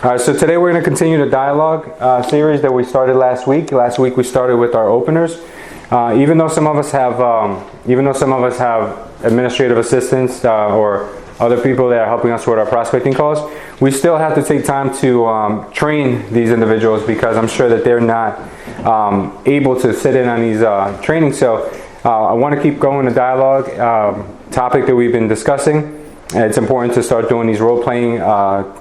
So today we're going to continue the dialogue series that we started last week. Last week we started with our openers. Even though some of us have administrative assistants or other people that are helping us with our prospecting calls, we still have to take time to train these individuals, because I'm sure that they're not able to sit in on these trainings. So I want to keep going the dialogue topic that we've been discussing. It's important to start doing these role-playing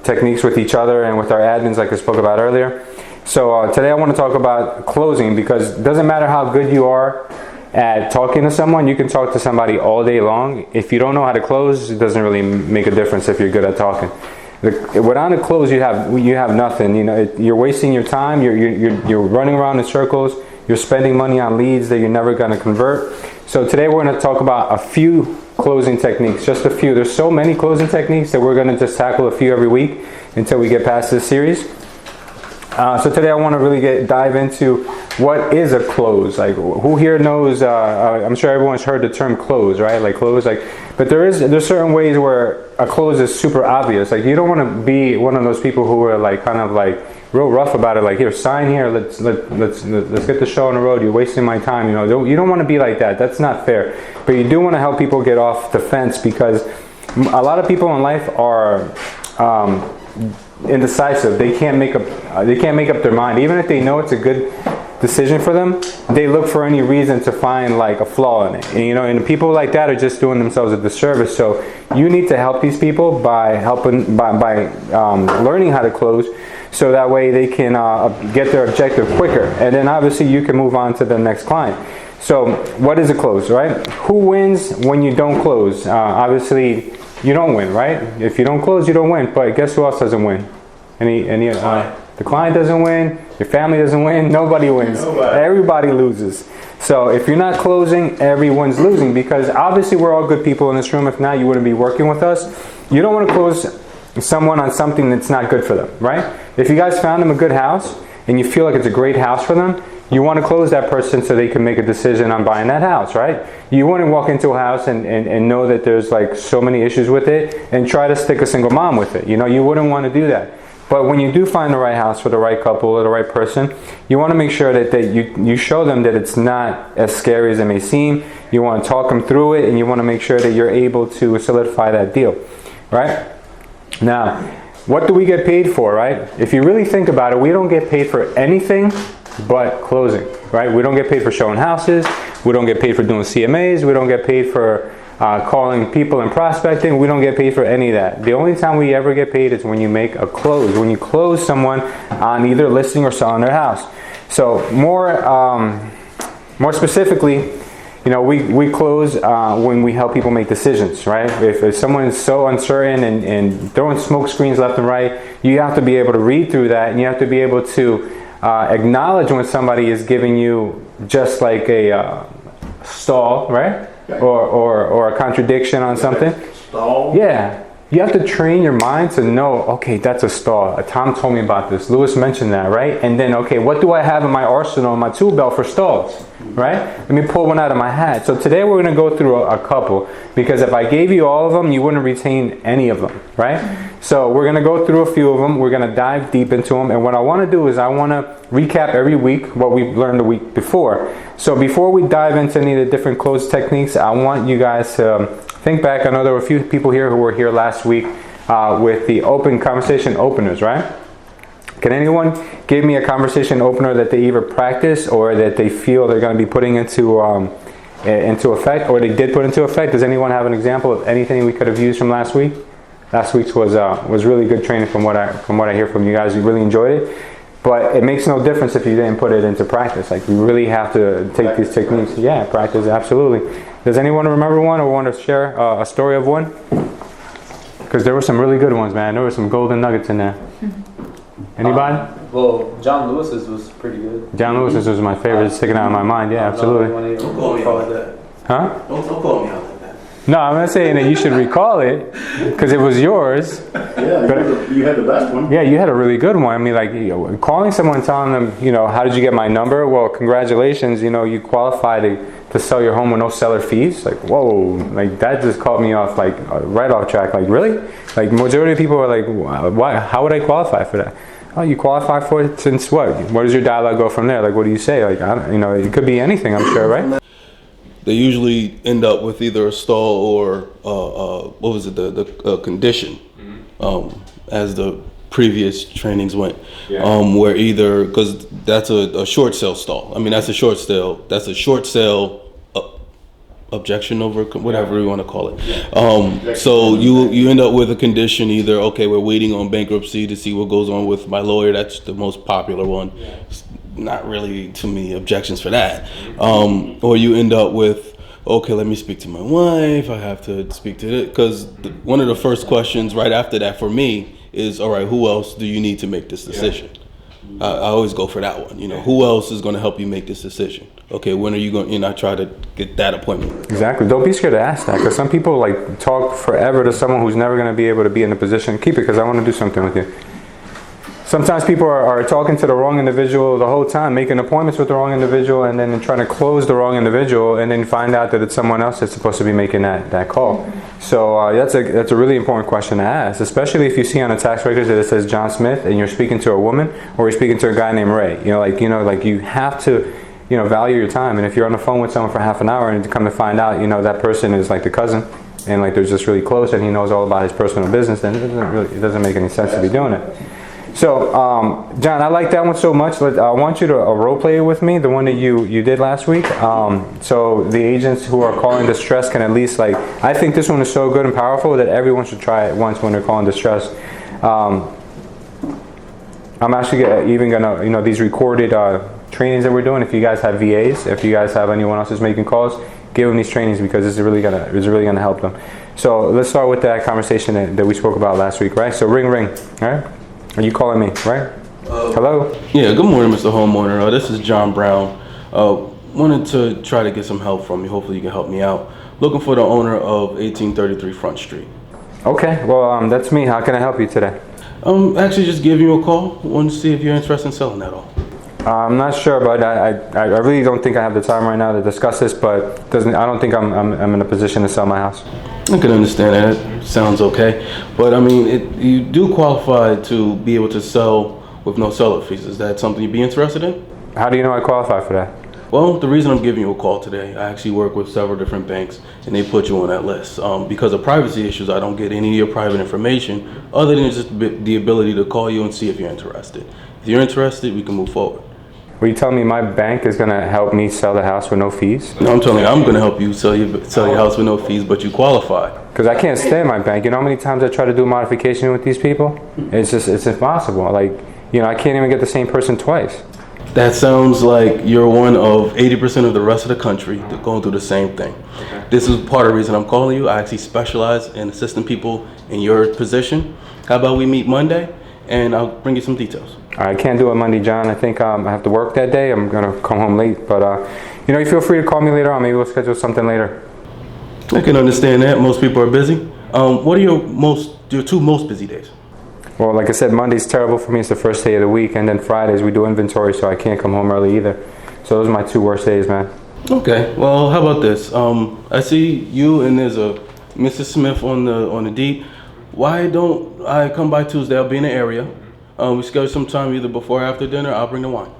techniques with each other and with our admins, like I spoke about earlier. So today I want to talk about closing, because it doesn't matter how good you are at talking to someone. You can talk to somebody all day long. If you don't know how to close, it doesn't really make a difference if you're good at talking. Without a close, you have nothing. You know, you're wasting your time. You're running around in circles. You're spending money on leads that you're never going to convert. So today we're going to talk about a few closing techniques, just a few. There's so many closing techniques that we're going to just tackle a few every week until we get past this series. So today I want to really dive into what is a close. Like, who here knows? I'm sure everyone's heard the term close, right? Like close, but there's certain ways where a close is super obvious. Like, you don't want to be one of those people who are like kind of like real rough about it. Like, here, sign here. Let's get the show on the road. You're wasting my time. You don't want to be like that. That's not fair. But you do want to help people get off the fence, because a lot of people in life are indecisive. They can't make up their mind. Even if they know it's a good decision for them, they look for any reason to find like a flaw in it. And people like that are just doing themselves a disservice. So you need to help these people by learning how to close, so that way they can get their objective quicker, and then obviously you can move on to the next client. So what is a close, right? Who wins when you don't close? Obviously you don't win, right? If you don't close, you don't win. But guess who else doesn't win? The client doesn't win. Your family doesn't win. Nobody wins. Everybody loses. So if you're not closing, everyone's losing, because obviously we're all good people in this room. If not, you wouldn't be working with us. You don't want to close someone on something that's not good for them, right? If you guys found them a good house and you feel like it's a great house for them, you want to close that person so they can make a decision on buying that house, right? You wouldn't walk into a house and know that there's like so many issues with it and try to stick a single mom with it. You wouldn't want to do that. But when you do find the right house for the right couple or the right person, you want to make sure that you show them that it's not as scary as it may seem. You want to talk them through it, and you want to make sure that you're able to solidify that deal, right? Now, what do we get paid for, right? If you really think about it, we don't get paid for anything but closing, right? We don't get paid for showing houses. We don't get paid for doing CMAs. We don't get paid for calling people and prospecting. We don't get paid for any of that. The only time we ever get paid is when you make a close, when you close someone on either listing or selling their house. So more specifically, we close when we help people make decisions, right? If someone is so uncertain and throwing smoke screens left and right, you have to be able to read through that, and you have to be able to acknowledge when somebody is giving you just like a stall, right? Or a contradiction on something. Stall? Yeah. You have to train your mind to know, okay, that's a stall. Tom told me about this. Lewis mentioned that, right? And then, okay, what do I have in my arsenal, in my tool belt for stalls, right? Let me pull one out of my hat. So today we're going to go through a couple, because if I gave you all of them, you wouldn't retain any of them, right? So we're going to go through a few of them. We're going to dive deep into them. And what I want to do is I want to recap every week what we've learned the week before. So before we dive into any of the different close techniques, I want you guys to think back. I know there were a few people here who were here last week with the open conversation openers, right? Can anyone give me a conversation opener that they either practice or that they feel they're going to be putting into effect, or they did put into effect? Does anyone have an example of anything we could have used from last week? Last week's was really good training from what I hear from you guys. You really enjoyed it. But it makes no difference if you didn't put it into practice. Like, you really have to take these techniques. Yeah, practice, absolutely. Does anyone remember one or want to share a story of one? Because there were some really good ones, man. There were some golden nuggets in there. Anybody? Well, John Lewis's was pretty good. John Lewis's was my favorite. It's sticking out in my mind. Yeah, absolutely. Don't call me out like that. Huh? Don't call me out like that. No, I'm not saying that you should recall it because it was yours. Yeah, you had the best one. Yeah, you had a really good one. I mean, like, calling someone, telling them, how did you get my number? Well, congratulations, you qualify to sell your home with no seller fees. Like, whoa, like that just caught me off, like right off track. Like, really? Like, majority of people are like, why? How would I qualify for that? Oh, you qualify for it since what? Where does your dialogue go from there? Like, what do you say? Like, it could be anything, I'm sure, right? They usually end up with either a stall or what was it, the condition, as the previous trainings went, where either, because that's a short sale stall. I mean, that's a short sale. That's a short sale objection over, whatever you want to call it. So you end up with a condition, either, okay, we're waiting on bankruptcy to see what goes on with my lawyer. That's the most popular one. Not really, to me, objections for that. Or you end up with, okay, let me speak to my wife. I have to speak to it, because one of the first questions right after that for me is, all right, who else do you need to make this decision? I always go for that one. Who else is going to help you make this decision? Okay, when are you going? I try to get that appointment. Exactly. Don't be scared to ask that, because some people like talk forever to someone who's never going to be able to be in a position. Keep it, because I want to do something with you. Sometimes people are talking to the wrong individual the whole time, making appointments with the wrong individual, and then trying to close the wrong individual, and then find out that it's someone else that's supposed to be making that call. So that's a really important question to ask, especially if you see on the tax records that it says John Smith, and you're speaking to a woman, or you're speaking to a guy named Ray. You have to, value your time. And if you're on the phone with someone for half an hour, and to come to find out, that person is like the cousin, and like they're just really close, and he knows all about his personal business, then it doesn't make any sense to be doing it. So, John, I like that one so much. I want you to role play it with me, the one that you did last week. So the agents who are calling distress can at least, I think this one is so good and powerful that everyone should try it once when they're calling distress. I'm actually even gonna, these recorded trainings that we're doing. If you guys have VAs, if you guys have anyone else who's making calls, give them these trainings, because it's really gonna help them. So let's start with that conversation that we spoke about last week, right? So ring, all right? Are you calling me, right? Hello? Yeah, good morning, Mr. Homeowner. This is John Brown. Wanted to try to get some help from you. Hopefully you can help me out. Looking for the owner of 1833 Front Street. Okay, well, that's me. How can I help you today? Actually just giving you a call. Want to see if you're interested in selling that all. I'm not sure, but I really don't think I have the time right now to discuss this, but I don't think I'm in a position to sell my house. I can understand that. Sounds okay. But I mean, you do qualify to be able to sell with no seller fees. Is that something you'd be interested in? How do you know I qualify for that? Well, the reason I'm giving you a call today, I actually work with several different banks, and they put you on that list. Because of privacy issues, I don't get any of your private information other than just the ability to call you and see if you're interested. If you're interested, we can move forward. Were you telling me my bank is going to help me sell the house with no fees? No, I'm telling you, I'm going to help you sell your house with no fees, but you qualify. Because I can't stay in my bank. You know how many times I try to do modification with these people? It's impossible. I can't even get the same person twice. That sounds like you're one of 80% of the rest of the country that going through the same thing. This is part of the reason I'm calling you. I actually specialize in assisting people in your position. How about we meet Monday, and I'll bring you some details. I can't do it Monday, John. I think I have to work that day. I'm going to come home late. But, you feel free to call me later on. Maybe we'll schedule something later. I can understand that. Most people are busy. What are your two most busy days? Well, like I said, Monday's terrible for me. It's the first day of the week. And then Fridays we do inventory, so I can't come home early either. So those are my two worst days, man. Okay. Well, how about this? I see you and there's a Mrs. Smith on the deed. Why don't I come by Tuesday? I'll be in the area. We schedule some time either before or after dinner. I'll bring the wine.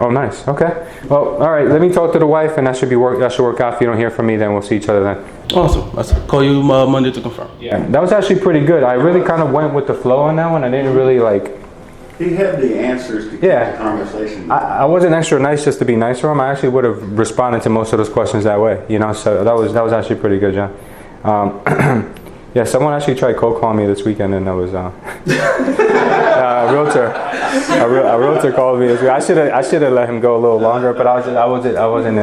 Oh, nice. Okay. Well, all right. Let me talk to the wife, and that should work out. If you don't hear from me, then we'll see each other then. Awesome. I'll call you Monday to confirm. Yeah. That was actually pretty good. I really kind of went with the flow on that one. I didn't really He had the answers to keep the conversation. I wasn't extra nice just to be nice to him. I actually would have responded to most of those questions that way. So that was actually pretty good, John. Yeah, someone actually tried cold calling me this weekend, and that was a realtor. A realtor called me this week. I should have let him go a little longer, but I wasn't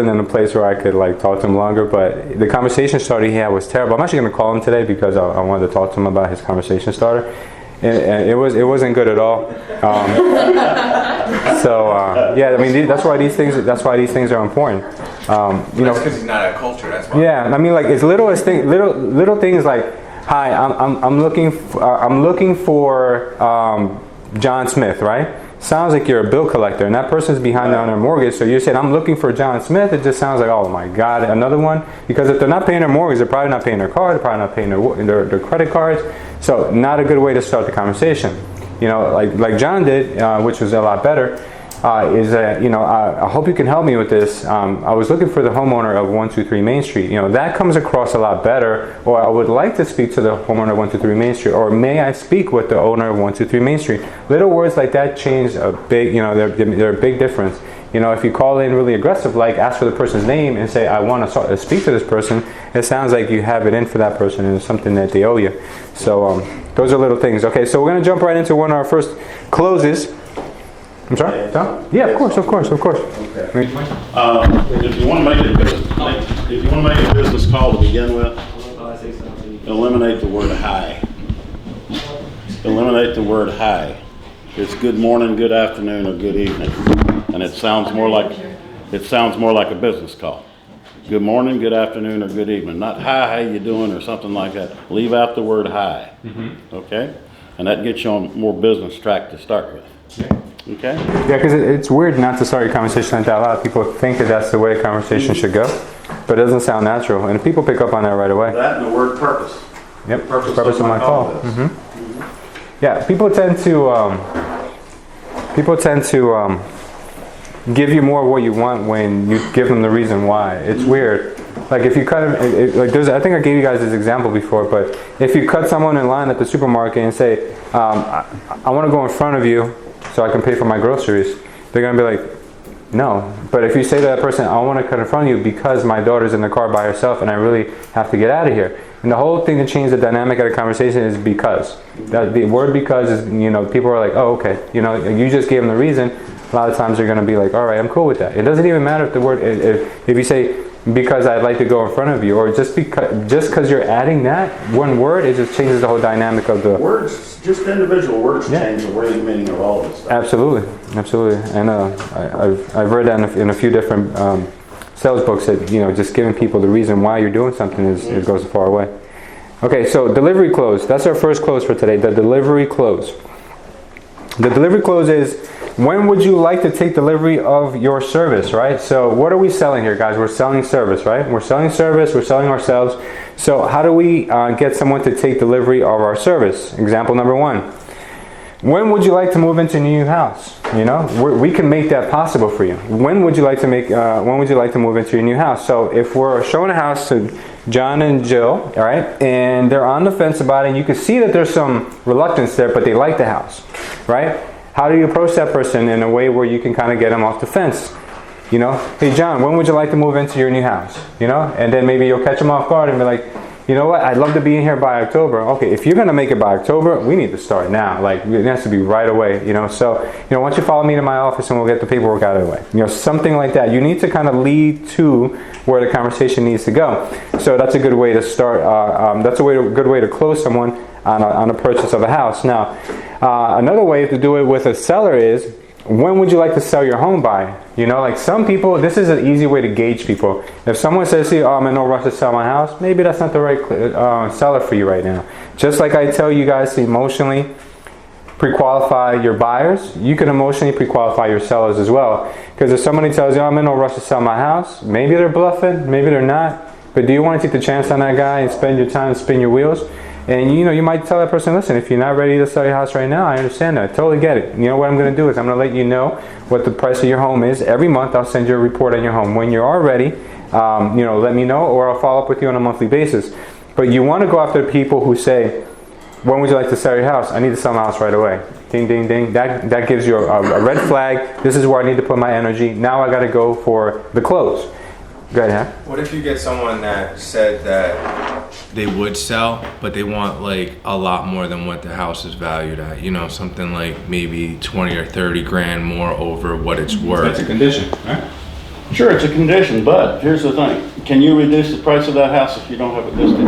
in a place where I could talk to him longer. But the conversation starter he had was terrible. I'm actually going to call him today because I wanted to talk to him about his conversation starter. And it wasn't good at all. Yeah, I mean that's why these things are important. Because he's not a culture. That's why. Yeah, I mean it's little things like, hi, I'm looking for John Smith, right? sounds like you're a bill collector, and that person's behind on their mortgage. So you said, I'm looking for John Smith. It just sounds like, oh my God, another one. Because if they're not paying their mortgage, they're probably not paying their car, they're probably not paying their credit cards. So not a good way to start the conversation. You know, like John did, which was a lot better, is that, you know, I hope you can help me with this. I was looking for the homeowner of 123 Main Street. You know, that comes across a lot better. Or I would like to speak to the homeowner of 123 Main Street. Or may I speak with the owner of 123 Main Street? Little words like that change a big, you know, they're a big difference. You know, if you call in really aggressive, like ask for the person's name and say, I want to speak to this person, it sounds like you have it in for that person and it's something that they owe you. So those are little things. Okay, so we're going to jump right into one of our first closes. I'm sorry? Tom? Yeah, of course. Okay. If you want to make it a business call to begin with, eliminate the word hi. Eliminate the word hi. It's good morning, good afternoon, or good evening, and it sounds more like a business call. Good morning, good afternoon, or good evening. Not hi, how you doing, or something like that. Leave out the word hi. Okay, and that gets you on more business track to start with. Okay. Yeah, because it's weird not to start your conversation like that. A lot of people think that that's the way a conversation should go, but it doesn't sound natural, and people pick up on that right away. That and the word purpose. Yep. Purpose of my call. Yeah, people tend to give you more of what you want when you give them the reason why. It's weird. Like if you cut like I think I gave you guys this example before, but if you cut someone in line at the supermarket and say, I want to go in front of you so I can pay for my groceries, they're going to be like, no. But if you say to that person, I want to cut in front of you because my daughter's in the car by herself and I really have to get out of here. And the whole thing to change the dynamic of the conversation is because. The word because is, you know, people are like, oh, okay. You know, you just gave them the reason. A lot of times they're going to be like, all right, I'm cool with that. It doesn't even matter if the word, if you say, because I'd like to go in front of you, or just because you're adding that one word, it just changes the whole dynamic of the words. Just individual words change the wording meaning of all this stuff. Absolutely. And I've read that in a few different sales books that, you know, just giving people the reason why you're doing something it goes a far way. Okay, so delivery close. That's our first close for today. The delivery close. The delivery close is, when would you like to take delivery of your service, right? So what are we selling here, guys? We're selling service, right? We're selling service, we're selling ourselves. So how do we get someone to take delivery of our service? Example number one. When would you like to move into a new house? You know, we can make that possible for you. When would you like to move into your new house? So if we're showing a house to John and Jill, all right, and they're on the fence about it, and you can see that there's some reluctance there, but they like the house, right? How do you approach that person in a way where you can kind of get them off the fence? You know, hey John, when would you like to move into your new house? You know, and then maybe you'll catch them off guard and be like, you know what, I'd love to be in here by October. Okay, if you're going to make it by October, we need to start now. Like, it has to be right away, you know. So, you know, why don't you follow me to my office and we'll get the paperwork out of the way. You know, something like that. You need to kind of lead to where the conversation needs to go. So that's a good way to start. That's a good way to close someone on a purchase of a house. Now, another way to do it with a seller is, when would you like to sell your home by? You know, like some people, this is an easy way to gauge people. If someone says to you, oh, I'm in no rush to sell my house, maybe that's not the right seller for you right now. Just like I tell you guys to emotionally pre-qualify your buyers, you can emotionally pre-qualify your sellers as well. Because if somebody tells you, I'm in no rush to sell my house, maybe they're bluffing, maybe they're not. But do you want to take the chance on that guy and spend your time, spin your wheels? And you know, you might tell that person, listen, if you're not ready to sell your house right now, I understand that. I totally get it. You know what I'm going to do is I'm going to let you know what the price of your home is. Every month I'll send you a report on your home. When you are ready, you know, let me know, or I'll follow up with you on a monthly basis. But you want to go after people who say, when would you like to sell your house? I need to sell my house right away. Ding, ding, ding. That gives you a red flag. This is where I need to put my energy. Now I got to go for the close. Go ahead, huh? What if you get someone that said that they would sell, but they want like a lot more than what the house is valued at? You know, something like maybe 20 or 30 grand more over what it's worth. That's a condition, right? Sure, it's a condition, but here's the thing. Can you reduce the price of that house if you don't have it listed?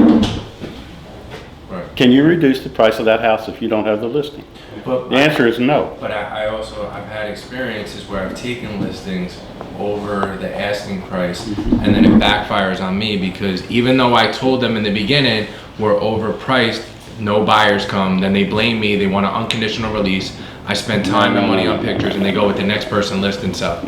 Right. Can you reduce the price of that house if you don't have the listing? But The answer is no. But I've had experiences where I've taken listings over the asking price, and then it backfires on me, because even though I told them in the beginning we're overpriced, no buyers come, then they blame me, they want an unconditional release. I spend time and money on pictures, and they go with the next person, list and sell.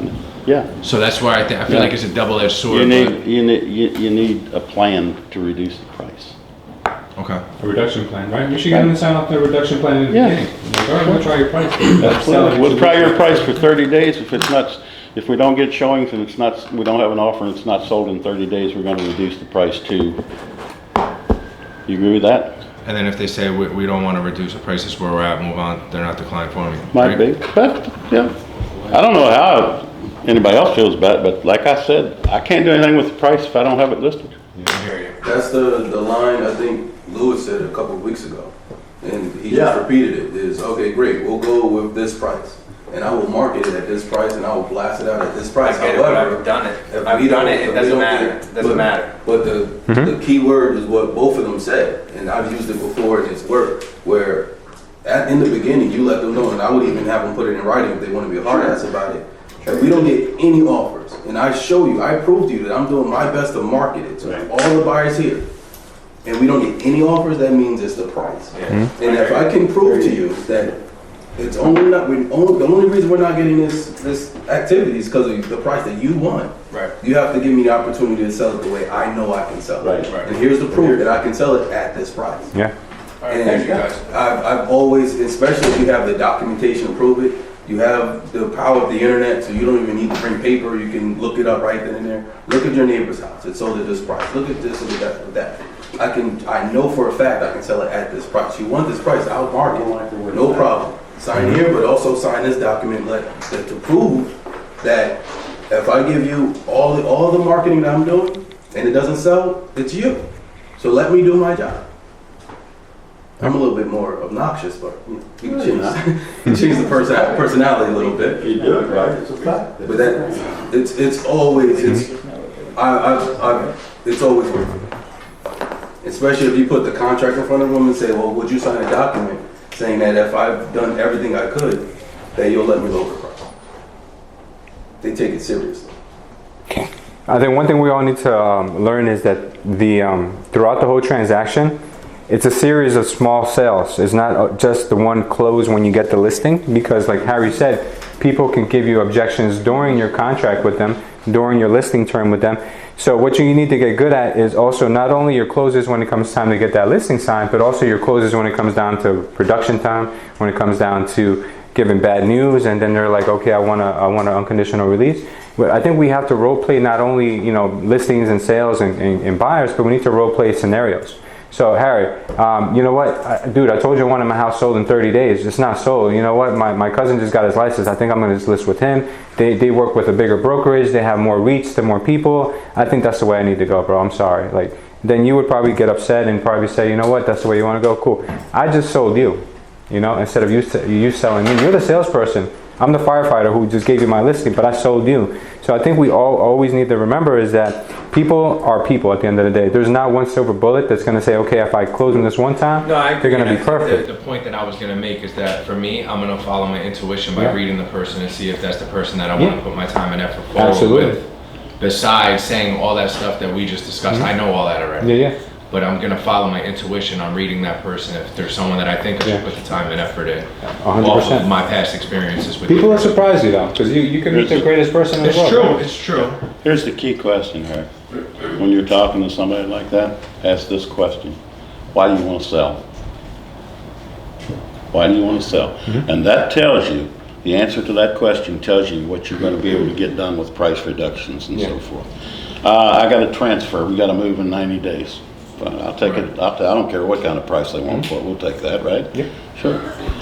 Yeah. So that's why I feel like it's a double-edged sword. You need a plan to reduce the price. Okay. A reduction plan, right? You should get them to sign up to a reduction plan in the Yeah. beginning. Like, all right, we'll try your price. That's We'll try your price for 30 days. If we don't get showings and we don't have an offer and it's not sold in 30 days, we're gonna reduce the price to. You agree with that? And then if they say we don't want to reduce the prices where we're at, move on, they're not declined for me. Might be, but, yeah. I don't know how anybody else feels about it, but like I said, I can't do anything with the price if I don't have it listed. I hear you. That's the line I think Lewis said a couple of weeks ago, and he just repeated it. Is okay, great. We'll go with this price, and I will market it at this price, and I will blast it out at this price. However, I've done it. if I've we done don't- it. It if we doesn't don't matter. get- It doesn't matter. But the key word is what both of them said, and I've used it before and it's worked. Where in the beginning you let them know, and I would even have them put it in writing if they want to be a hard ass about it. If we don't get any offers, and I prove to you that I'm doing my best to market it to all the buyers here, and we don't get any offers, that means it's the price. And if I can prove to you that it's only not, the only reason we're not getting this activity is because of the price that you want. Right. You have to give me the opportunity to sell it the way I know I can sell it. Right. And here's the proof that I can sell it at this price. Yeah. All right, And thank you guys. I've always, especially if you have the documentation to prove it, you have the power of the internet, so you don't even need to bring paper. You can look it up right then and there. Look at your neighbor's house. It's sold at this price. Look at this, look at that, look at that. I know for a fact I can sell it at this price. You want this price, I'll market it. No problem. Sign here, but also sign this document to prove that if I give you all the marketing that I'm doing and it doesn't sell, it's you. So let me do my job. I'm a little bit more obnoxious, but you can change the personality a little bit. You do it right, it's a fact. But it's always always worth it. Especially if you put the contract in front of them and say, well, would you sign a document saying that if I've done everything I could, that you'll let me lower the price. They take it seriously. Okay. I think one thing we all need to learn is that throughout the whole transaction, it's a series of small sales. It's not just the one close when you get the listing, because like Harry said, people can give you objections during your contract with them, during your listing term with them. So what you need to get good at is also not only your closes when it comes time to get that listing signed, but also your closes when it comes down to production time, when it comes down to giving bad news, and then they're like, okay, I want an unconditional release. But I think we have to role play not only listings and sales and buyers, but we need to role play scenarios. So Harry, you know what, dude, I told you I wanted my house sold in 30 days. It's not sold. You know what, my cousin just got his license. I think I'm going to just list with him. They work with a bigger brokerage. They have more reach to more people. I think that's the way I need to go, bro. I'm sorry. Like, then you would probably get upset and probably say, you know what, that's the way you want to go. Cool. I just sold you, instead of you selling me. You're the salesperson. I'm the firefighter who just gave you my listing, but I sold you. So I think we all always need to remember is that people are people at the end of the day. There's not one silver bullet that's going to say, okay, if I close them this one time, they're going to be perfect. The point that I was going to make is that for me, I'm going to follow my intuition by reading the person and see if that's the person that I want to put my time and effort forward with. Besides saying all that stuff that we just discussed, I know all that already. Yeah. But I'm going to follow my intuition on reading that person if there's someone that I think I should put the time and effort in. 100%. Off of my past experiences with People will surprise you though, because you can meet the greatest person in the It's world. true. Right? It's true. Here's the key question here. When you're talking to somebody like that, ask this question. Why do you want to sell? Why do you want to sell? And that tells you, the answer to that question tells you what you're going to be able to get done with price reductions and so forth. I got to transfer. We got to move in 90 days. I'll take it. I don't care what kind of price they want for it. We'll take that, right? Yeah. Sure.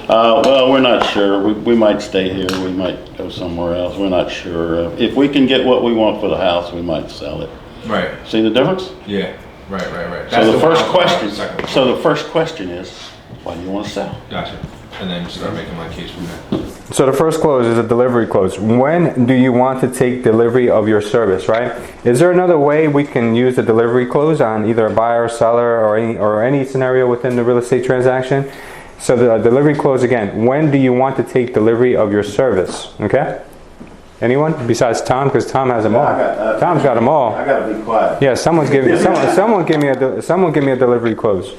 Well, we're not sure. We might stay here. We might go somewhere else. We're not sure. If we can get what we want for the house, we might sell it. Right. See the difference? Yeah. Right. So the first question. Second. So the first question is, why do you want to sell? Gotcha. And then start making my case from there. So the first close is a delivery close. When do you want to take delivery of your service, right? Is there another way we can use the delivery close on either a buyer, seller, or any scenario within the real estate transaction? So the delivery close again, when do you want to take delivery of your service, okay? Anyone besides Tom? Because Tom has them all. Tom's got them all. I got to be quiet. Yeah, someone give me a delivery close.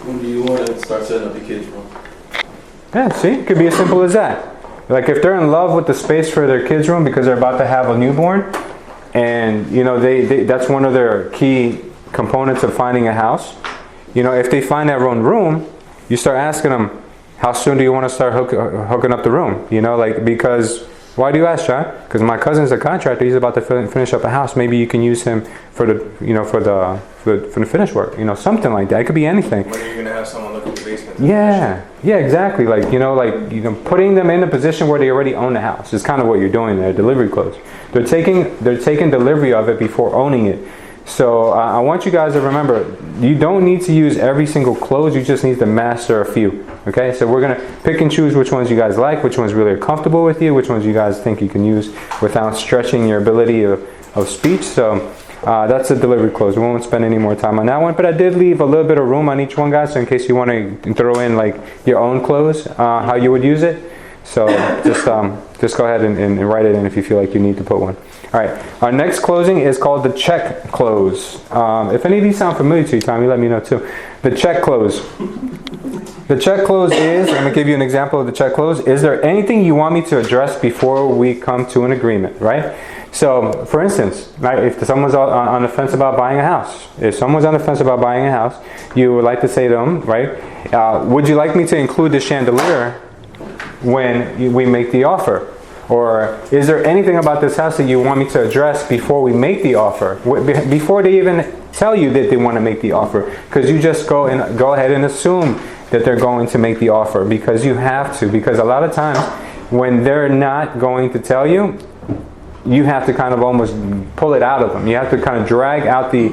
When do you want to start setting up your kids' room? Yeah, see, it could be as simple as that. Like if they're in love with the space for their kids' room because they're about to have a newborn, and you know that's one of their key components of finding a house. You know, if they find their own room, you start asking them, how soon do you want to start hooking up the room? You know, like, because, why do you ask, John? Because my cousin's a contractor, he's about to finish up a house. Maybe you can use him for the, you know, for the finish work, you know, something like that. It could be anything. When are you gonna have someone look at the basement? Yeah, exactly. Like, you know, putting them in a position where they already own the house is kind of what you're doing there. Delivery clothes. They're taking delivery of it before owning it. So I want you guys to remember, you don't need to use every single clothes. You just need to master a few. Okay, so we're gonna pick and choose which ones you guys like, which ones really are comfortable with you, which ones you guys think you can use without stretching your ability of speech. So that's the delivery clothes. We won't spend any more time on that one, but I did leave a little bit of room on each one, guys, so in case you want to throw in like your own clothes, how you would use it. So just go ahead and write it in if you feel like you need to put one. All right, our next closing is called the check close. If any of these sound familiar to you, Tommy, let me know too. The check close. The check close is, I'm going to give you an example of the check close. Is there anything you want me to address before we come to an agreement, right? So, for instance, right, if someone's on the fence about buying a house, you would like to say to them, right, would you like me to include the chandelier when we make the offer? Or is there anything about this house that you want me to address before we make the offer? Before they even tell you that they want to make the offer. Because you just go ahead and assume that they're going to make the offer. Because you have to. Because a lot of times when they're not going to tell you, you have to kind of almost pull it out of them. You have to kind of drag out the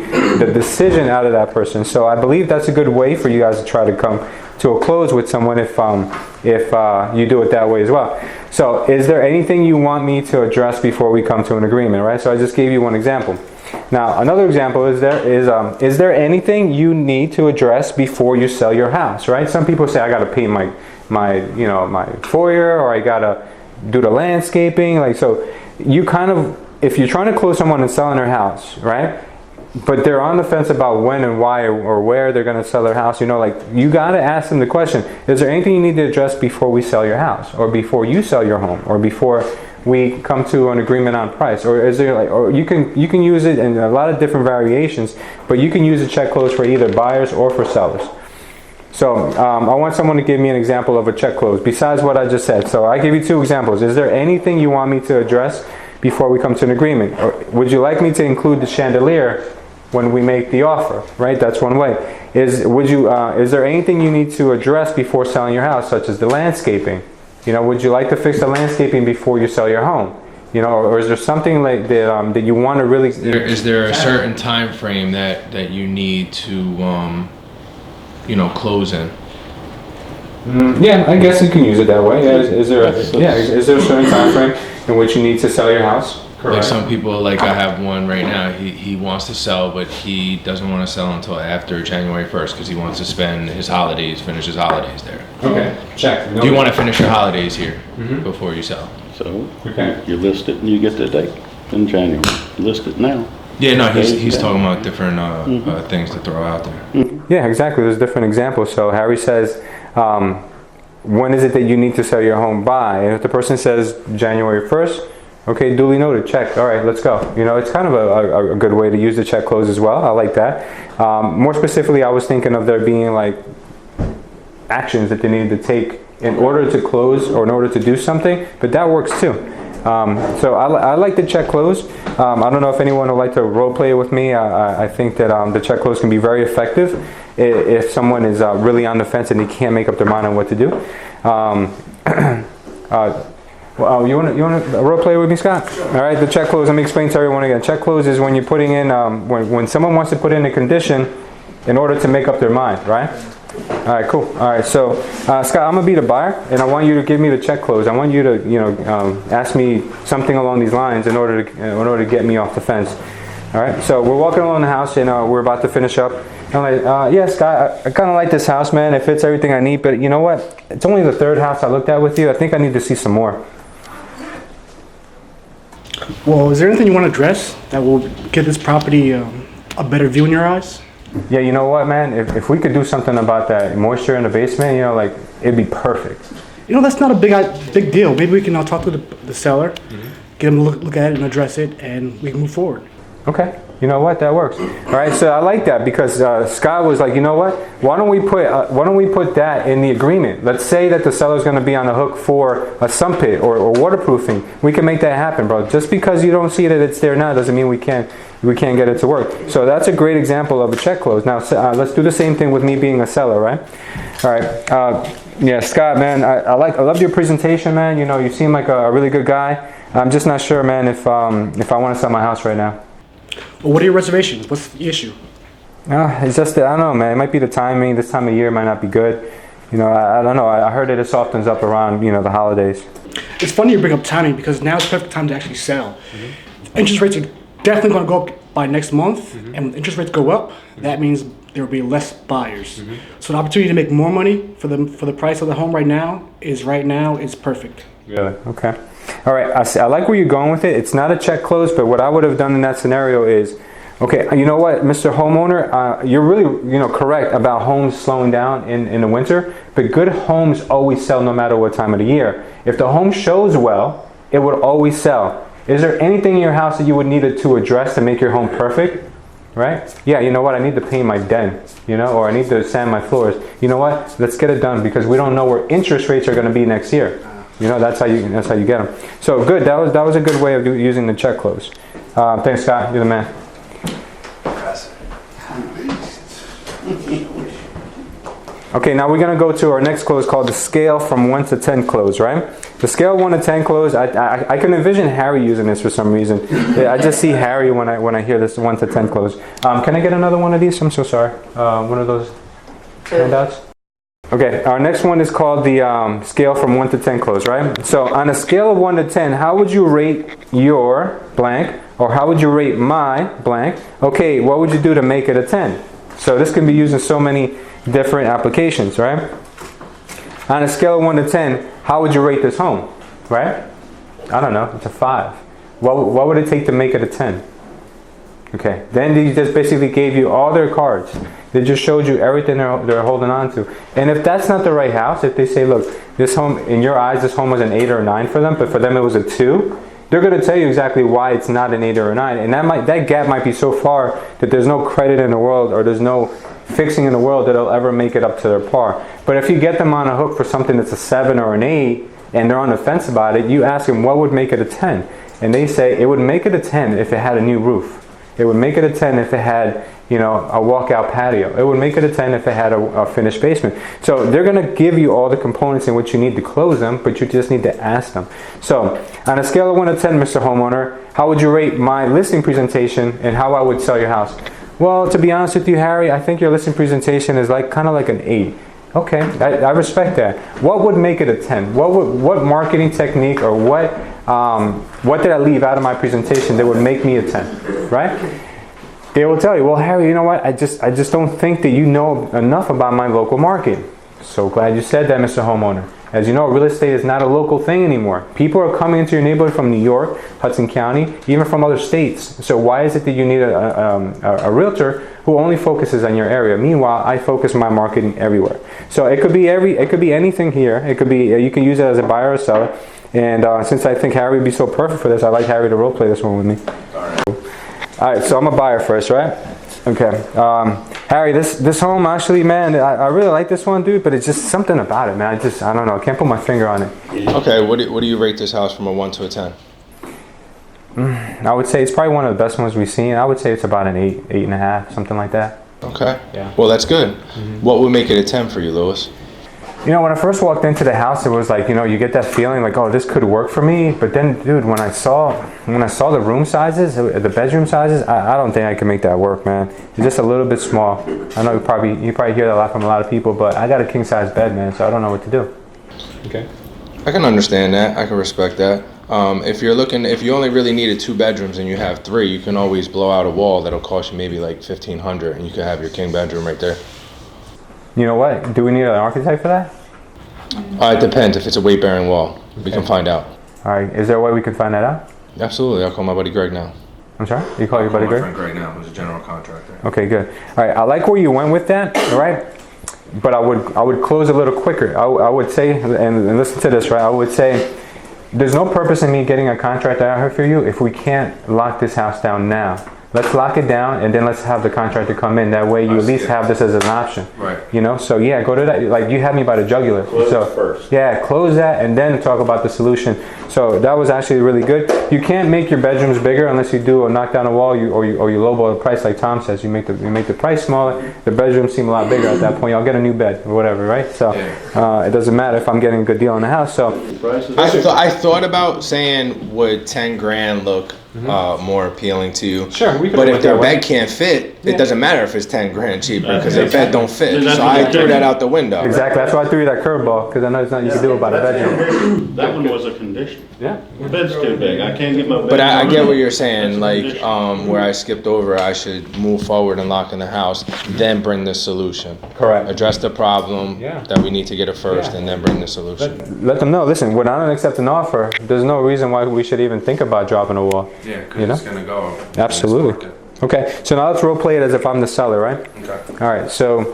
decision out of that person. So I believe that's a good way for you guys to try to come to a close with someone if you do it that way as well. So is there anything you want me to address before we come to an agreement, right? So I just gave you one example. Now another example is there anything you need to address before you sell your house, right? Some people say I got to paint my foyer, or I got to do the landscaping, like so. You kind of, if you're trying to close someone and selling their house, right? But they're on the fence about when and why or where they're going to sell their house, you know, like you got to ask them the question, is there anything you need to address before we sell your house, or before you sell your home, or before we come to an agreement on price? Or is there like, or you can use it in a lot of different variations, but you can use a check close for either buyers or for sellers. So I want someone to give me an example of a check close besides what I just said. So I give you two examples. Is there anything you want me to address before we come to an agreement? Or would you like me to include the chandelier when we make the offer? Right, that's one way. Is there anything you need to address before selling your house, such as the landscaping? You know, would you like to fix the landscaping before you sell your home? You know, or is there something like that that you want to really? Is there a certain time frame that you need to close in? Yeah, I guess you can use it that way. Yeah, is there a certain time frame in which you need to sell your house? Correct. Like some people, like I have one right now, he wants to sell, but he doesn't want to sell until after January 1st because he wants to finish his holidays there. Okay, check. Do you want to finish your holidays here before you sell? So you list it and you get the date in January. List it now. Yeah, no, he's talking about different things to throw out there. Yeah, exactly. There's different examples. So Harry says, when is it that you need to sell your home by? And if the person says January 1st, okay, duly noted, check. All right, let's go. You know, it's kind of a good way to use the check close as well. I like that. More specifically, I was thinking of there being like actions that they needed to take in order to close or in order to do something, but that works too. So I like the check close. I don't know if anyone would like to role play with me. I think that the check close can be very effective if someone is really on the fence and they can't make up their mind on what to do. You want to role play with me, Scott? Sure. All right, the check close. Let me explain to everyone again. Check close is when you're putting in when someone wants to put in a condition in order to make up their mind, right? All right, cool. All right, so Scott, I'm gonna be the buyer, and I want you to give me the check close. I want you to, ask me something along these lines in order to get me off the fence. All right, so we're walking along the house, and we're about to finish up. I'm like, yeah, Scott, I kind of like this house, man. It fits everything I need, but you know what? It's only the third house I looked at with you. I think I need to see some more. Well, is there anything you want to address that will give this property a better view in your eyes? Yeah, you know what, man? If we could do something about that moisture in the basement, you know, like, it'd be perfect. You know, that's not a big deal. Maybe we can talk to the seller, get him to look at it and address it, and we can move forward. Okay, you know what? That works. All right, so I like that because Scott was like, you know what? Why don't we put that in the agreement? Let's say that the seller's going to be on the hook for a sump pit or waterproofing. We can make that happen, bro. Just because you don't see that it's there now doesn't mean we can't get it to work. So that's a great example of a check close. Now let's do the same thing with me being a seller, right? All right. Yeah, Scott, man, I love your presentation, man. You know, you seem like a really good guy. I'm just not sure, man, if I want to sell my house right now. Well, what are your reservations? What's the issue? It's just that, I don't know, man. It might be the timing. This time of year might not be good. You know, I don't know. I heard it softens up around, you know, the holidays. It's funny you bring up timing because now is the perfect time to actually sell. Interest rates are definitely going to go up by next month, and when interest rates go up, that means there will be less buyers. So the opportunity to make more money for the price of the home right now is perfect. Really? Okay. All right. I like where you're going with it. It's not a check close, but what I would have done in that scenario is, okay, you know what, Mr. Homeowner, you're really, you know, correct about homes slowing down in the winter, but good homes always sell no matter what time of the year. If the home shows well, it would always sell. Is there anything in your house that you would need to address to make your home perfect? Right? Yeah, you know what? I need to paint my den, you know, or I need to sand my floors. You know what? Let's get it done because we don't know where interest rates are going to be next year. You know, that's how you get them. So good. That was a good way of using the check close. Thanks, Scott. You're the man. Okay, now we're going to go to our next close called the scale from 1 to 10 close, right? The scale 1 to 10 close, I can envision Harry using this for some reason. I just see Harry when I hear this 1 to 10 close. Can I get another one of these? I'm so sorry. One of those handouts? Okay, our next one is called the scale from 1 to 10 close, right? So on a scale of 1 to 10, how would you rate your blank, or how would you rate my blank? Okay, what would you do to make it a 10? So this can be used in so many different applications, right? On a scale of 1 to 10, how would you rate this home, right? I don't know, it's a 5. What would it take to make it a 10? Okay, then they just basically gave you all their cards. They just showed you everything they're holding on to. And if that's not the right house, if they say, look, this home, in your eyes, this home was an 8 or a 9 for them, but for them it was a 2, they're going to tell you exactly why it's not an 8 or a 9. And that gap might be so far that there's no credit in the world or there's no fixing in the world that'll ever make it up to their par. But if you get them on a hook for something that's a 7 or an 8 and they're on the fence about it, you ask them what would make it a 10. And they say it would make it a 10 if it had a new roof. It would make it a 10 if it had, you know, a walkout patio. It would make it a 10 if it had a finished basement. So they're going to give you all the components in which you need to close them, but you just need to ask them. So on a scale of 1 to 10, Mr. Homeowner, how would you rate my listing presentation and how I would sell your house? Well, to be honest with you, Harry, I think your listing presentation is kind of like an 8. Okay, I respect that. What would make it a 10? What marketing technique or what did I leave out of my presentation that would make me a 10, right? They will tell you, well, Harry, you know what? I just don't think that you know enough about my local market. So glad you said that, Mr. Homeowner. As you know, real estate is not a local thing anymore. People are coming into your neighborhood from New York, Hudson County, even from other states. So why is it that you need a realtor who only focuses on your area? Meanwhile, I focus my marketing everywhere. So it could be anything here. It could be you can use it as a buyer or seller. And since I think Harry would be so perfect for this, I'd like Harry to role play this one with me. All right, so I'm a buyer first, right? Okay. Harry, this home actually, man, I really like this one, dude, but it's just something about it, man. I don't know. I can't put my finger on it. Okay, what do you rate this house from a 1 to a 10? I would say it's probably one of the best ones we've seen. I would say it's about an 8, 8.5, something like that. Okay. Yeah. Well, that's good. What would make it a 10 for you, Louis? You know, when I first walked into the house, it was like, you know, you get that feeling like, oh, this could work for me. But then, dude, when I saw the room sizes, the bedroom sizes, I don't think I can make that work, man. It's just a little bit small. I know you probably hear that a lot from a lot of people, but I got a king size bed, man, so I don't know what to do. Okay. I can understand that. I can respect that. If you only really needed 2 bedrooms and you have 3, you can always blow out a wall that'll cost you maybe like $1,500, and you can have your king bedroom right there. You know what? Do we need an architect for that? It depends. If it's a weight-bearing wall, we can find out. All right. Is there a way we can find that out? Absolutely. I'll call my buddy Greg now. I'm sorry? You call your buddy My Greg? friend Greg now, who's a general contractor. Okay, good. All right, I like where you went with that, all right? But I would close a little quicker. I would say, and listen to this, right? I would say, there's no purpose in me getting a contractor out here for you if we can't lock this house down now. Let's lock it down and then let's have the contractor come in. That way you at least have this as an option. Right. You know, so yeah, go to that. Like you had me by the jugular. Close so first. yeah, close that and then talk about the solution. So that was actually really good. You can't make your bedrooms bigger unless you do a knock down a wall or you lowball the price like Tom says. You make the price smaller. The bedrooms seem a lot bigger at that point. I'll get a new bed or whatever, right? So it doesn't matter if I'm getting a good deal on the house. So I thought about saying, would 10 grand look more appealing to you? Sure, we could but do it if their that way. bed can't fit, Yeah. it doesn't matter if it's 10 grand cheaper because their Exactly. bed don't fit. That's So what I they threw did. that out the window. exactly. That's why I threw you that curveball because I know it's not you can do about a bedroom. That one was a condition. Yeah. The bed's too big. I can't get my bed. But I get what you're That's saying, a like condition. where I skipped over, I should move forward and lock in the house, then bring the solution. Correct. Address the problem Yeah. that we need to get it first, Yeah. and then bring the solution. Let them know. Listen, when I don't accept an offer, there's no reason why we should even think about dropping a wall. Yeah, because You know? it's gonna go. Absolutely. Okay, so now let's role play it as if I'm the seller, right? Okay. All right, so.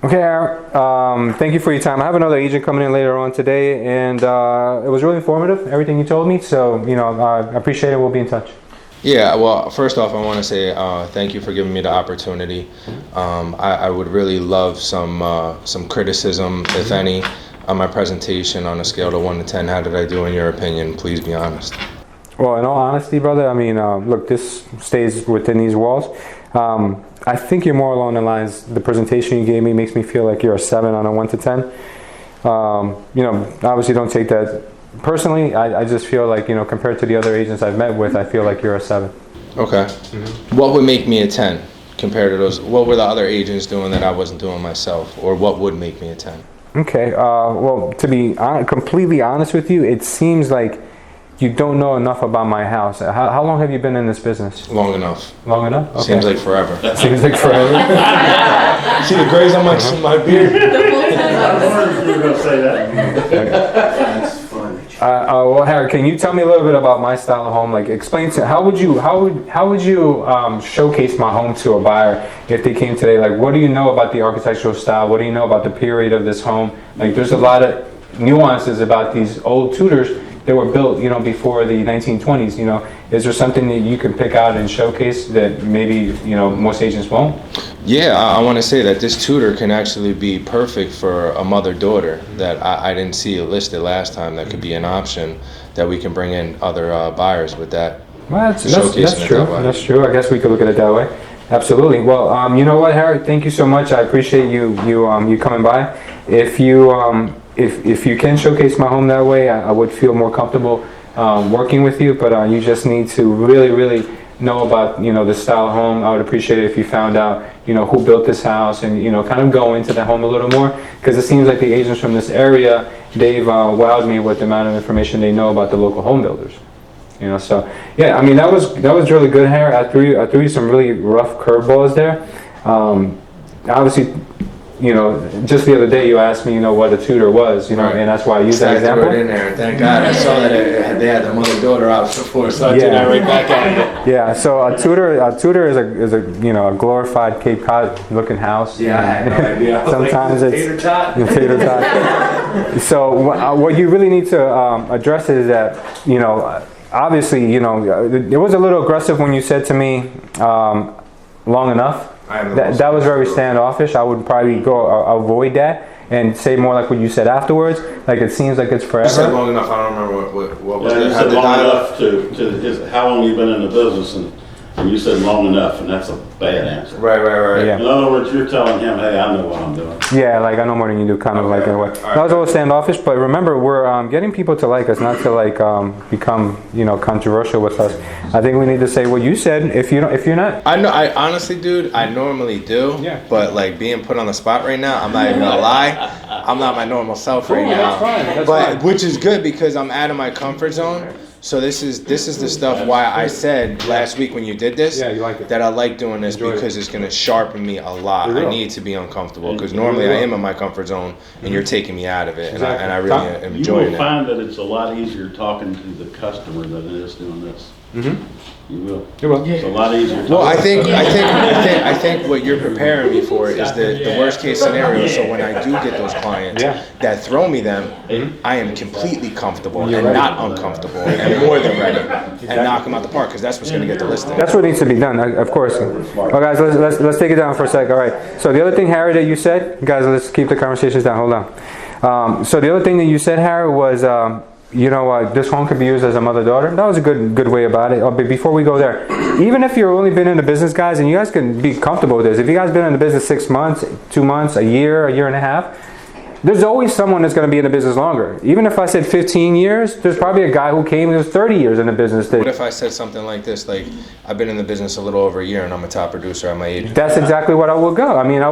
Okay, Aaron, thank you for your time. I have another agent coming in later on today, and it was really informative, everything you told me. So, you know, I appreciate it. We'll be in touch. Yeah, well, first off, I want to say thank you for giving me the opportunity. I would really love some criticism, if any, on my presentation on a scale of 1 to 10. How did I do in your opinion? Please be honest. Well, in all honesty, brother, I mean, look, this stays within these walls. I think you're more along the lines, the presentation you gave me makes me feel like you're a 7 on a 1 to 10. You know, obviously don't take that personally. I just feel like, you know, compared to the other agents I've met with, I feel like you're a 7. Okay. What would make me a 10 compared to those? What were the other agents doing that I wasn't doing myself? Or what would make me a 10? Okay, well, to be completely honest with you, it seems like you don't know enough about my house. How long have you been in this business? Long enough. Long enough? Okay. Seems like forever. Seems like forever. See the grays on my beard? You were gonna say that. Well, Harry, can you tell me a little bit about my style of home? Like, explain to how would you showcase my home to a buyer if they came today? Like, what do you know about the architectural style? What do you know about the period of this home? Like, there's a lot of nuances about these old Tudors that were built, you know, before the 1920s. You know, is there something that you can pick out and showcase that maybe, you know, most agents won't? Yeah, I want to say that this Tudor can actually be perfect for a mother-daughter that I didn't see it listed last time. That could be an option that we can bring in other buyers with that. Well, that's Showcasing it true. that way. That's true. I guess we could look at it that way. Absolutely. Well, you know what, Harry? Thank you so much. I appreciate you coming by. If you can showcase my home that way, I would feel more comfortable working with you. But you just need to really know about, you know, the style of home. I would appreciate it if you found out, you know, who built this house and, you know, kind of go into the home a little more, because it seems like the agents from this area, they've wowed me with the amount of information they know about the local home builders. You know, so yeah, I mean, that was really good, Harry. I threw you some really rough curveballs there. Obviously, you know, just the other day you asked me, you know, what a Tudor was, you know, Right. and that's why I used that I threw example. it in there. Thank God. I saw that they had the mother-daughter out before, so I threw Yeah. that right back at you. Yeah, so a Tudor is a you know, a glorified Cape Cod looking house. Yeah, I had no idea. Sometimes it's Tater tot. tater tot. So what you really need to address is that, you know, obviously, you know, it was a little aggressive when you said to me, long enough. That was very standoffish. I would probably avoid that and say more like what you said afterwards. Like, it seems like it's You said forever. long enough. I don't remember what was Yeah, it. you How said the long dialogue- enough to how long you been in the business, and you said long enough, and that's a bad answer. Right. Yeah. In other words, you're telling him, hey, I know what I'm doing. Yeah, like I know more than you do, kind of like in a way. That was a little standoffish, but remember, we're getting people to like us, not to like become, you know, controversial with us. I think we need to say what you said. If you're not, I know. I honestly, dude, I normally do. Yeah. But like being put on the spot right now, I'm not even gonna lie. I'm not my normal self right now. that's fine, that's but fine. which is good because I'm out of my comfort zone. So this is the stuff why I said last week when you did this Yeah, you like it. that I like doing this Enjoy it. because it's gonna sharpen me a lot. It I will. need to be uncomfortable because normally I am in my comfort zone and you're taking me out of it, and I really am You enjoying will it. find that it's a lot easier talking to the customer than it is doing this. You will. You will. It's a lot easier. Well, I talking to think what you're preparing me for is the worst case scenario. So when I do get those clients Yeah. that throw me them, I am completely comfortable and not uncomfortable and more than ready and knock them out the park because that's what's going to get the listing. That's what needs to be done, of course. Well, guys, let's take it down for a sec. All right. So the other thing, Harry, that you said, guys, let's keep the conversations down. Hold on. So the other thing that you said, Harry, was this home could be used as a mother-daughter. That was a good way about it. But before we go there, even if you've only been in the business, guys, and you guys can be comfortable with this, if you guys been in the business 6 months, 2 months, a year and a half, there's always someone that's going to be in the business longer. Even if I said 15 years, there's probably a guy who came who was 30 years in the business. What if I said something like this, like, I've been in the business a little over a year and I'm a top producer at my age? That's exactly what I would go. I mean, I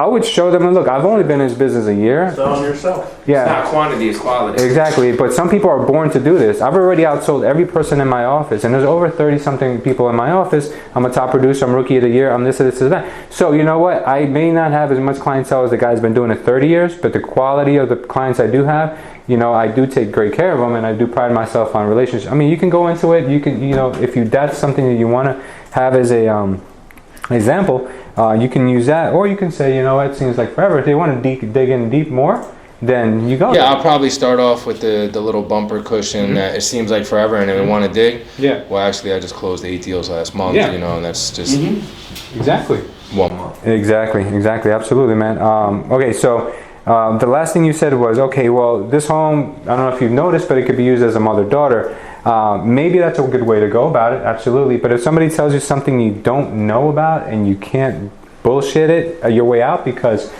would show them, look, I've only been in this business a year. Selling yourself. Yeah. It's not quantity, it's quality. Exactly, but some people are born to do this. I've already outsold every person in my office, and there's over 30-something people in my office. I'm a top producer, I'm rookie of the year, I'm this, that. So you know what? I may not have as much clientele as the guy's been doing it 30 years, but the quality of the clients I do have, I do take great care of them, and I do pride myself on relationships. I mean, you can go into it, you can, if that's something that you want to have as a example, you can use that, or you can say, it seems like forever. If they want to dig in deep more, then you go. Yeah, I'll probably start off with the little bumper cushion that it seems like forever and then we want to dig. Yeah. Well, actually, I just closed 8 deals last month, Yeah. and that's just Exactly. 1 month. Exactly, absolutely, man. Okay, so the last thing you said was, okay, well, this home, I don't know if you've noticed, but it could be used as a mother-daughter. Maybe that's a good way to go about it, absolutely. But if somebody tells you something you don't know about and you can't bullshit it your way out because